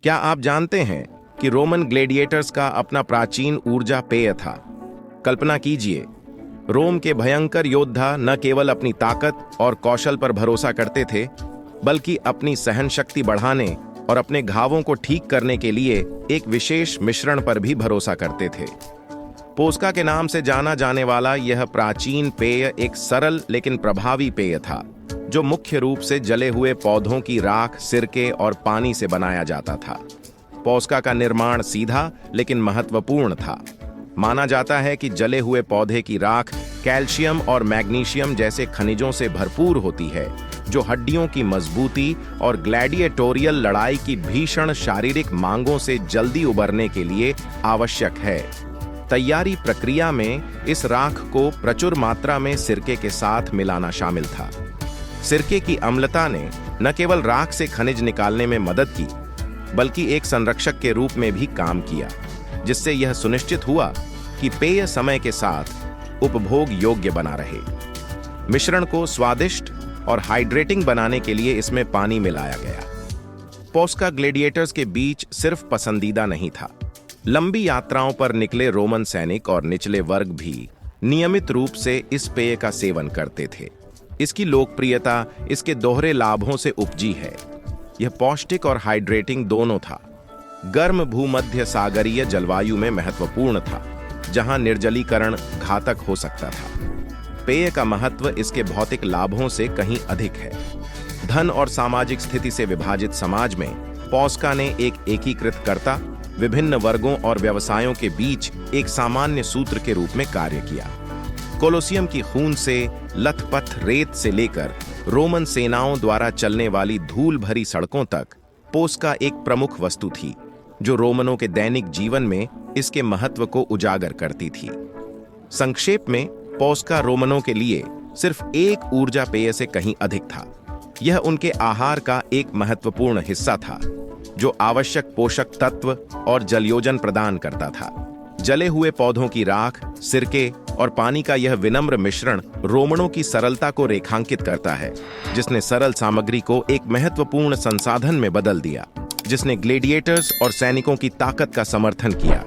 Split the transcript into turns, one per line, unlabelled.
क्या आप जानते हैं कि रोमन ग्लेडिएटर्स का अपना प्राचीन ऊर्जा पेय था? कल्पना कीजिए, रोम के भयंकर योद्धा न केवल अपनी ताकत और कौशल पर भरोसा करते थे, बल्कि अपनी सहन शक्ति बढ़ाने और अपने घावों को ठीक करने के लिए एक विशेष मिश्रण पर भी भरोसा करते थे। पोस्का के नाम से जाना जाने वाला यह प्राचीन पेय एक सरल लेकिन प्रभावी पेय था, जो मुख्य रूप से जले हुए पौधों की राख, सिरके और पानी से बनाया जाता था। पोस्का का निर्माण सीधा लेकिन महत्वपूर्ण था। माना जाता है कि जले हुए पौधे की राख कैल्शियम और मैग्नीशियम जैसे खनिजों से भरपूर होती है, जो हड्डियों की मजबूती और ग्लैडिएटोरियल लड़ाई की भीषण शारीरिक मांगों से जल्दी उबरने के लिए आवश्यक है। तैयारी प्रक्रिया में इस राख को प्रचुर मात्रा में सिरके के साथ मिलाना शामिल था। सिरके की अम्लता ने न केवल राख से खनिज निकालने में मदद की, बल्कि एक संरक्षक के रूप में भी काम किया, जिससे यह सुनिश्चित हुआ कि पेय समय के साथ उपभोग योग्य बना रहे। मिश्रण को स्वादिष्ट और हाइड्रेटिंग बनाने के लिए इसमें पानी मिलाया गया। पोस्का ग्लेडिएटर्स के बीच सिर्फ पसंदीदा नहीं था। लंबी यात्राओं पर निकले रोमन सैनिक और निचले वर्ग भी नियमित रूप से इस पेय का सेवन करते थे। इसकी लोकप्रियता इसके दोहरे लाभों से उपजी है। यह पौष्टिक और हाइड्रेटिंग दोनों था। गर्म भूमध्य सागरीय जलवायु में महत्वपूर्ण था, जहां निर्जलीकरण घातक हो सकता था। पेय का महत्व इसके भौतिक लाभों से कहीं अधिक है। धन और सामाजिक स्थिति से विभाजित समाज में पोस्का ने एक एकीकृत कर्ता, विभिन्न वर्गों और व्यवसायों के बीच एक सामान्य सूत्र के रूप में कार्य किया। कोलोसियम की खून से लथपथ रेत से लेकर रोमन सेनाओं द्वारा चलने वाली धूल भरी सड़कों तक पोस्का एक प्रमुख वस्तु थी, जो रोमनों के दैनिक जीवन में इसके महत्व को उजागर करती थी। संक्षेप में, पोस्का रोमनों के लिए सिर्फ एक ऊर्जा पेय से कहीं अधिक था। यह उनके आहार का एक महत्वपूर्ण हिस्सा था, जो आवश्यक पोषक तत्व और जलयोजन प्रदान करता था। जले हुए पौधों की राख, सिरके और पानी का यह विनम्र मिश्रण रोमनों की सरलता को रेखांकित करता है, जिसने सरल सामग्री को एक महत्वपूर्ण संसाधन में बदल दिया, जिसने ग्लेडिएटर्स और सैनिकों की ताकत का समर्थन किया।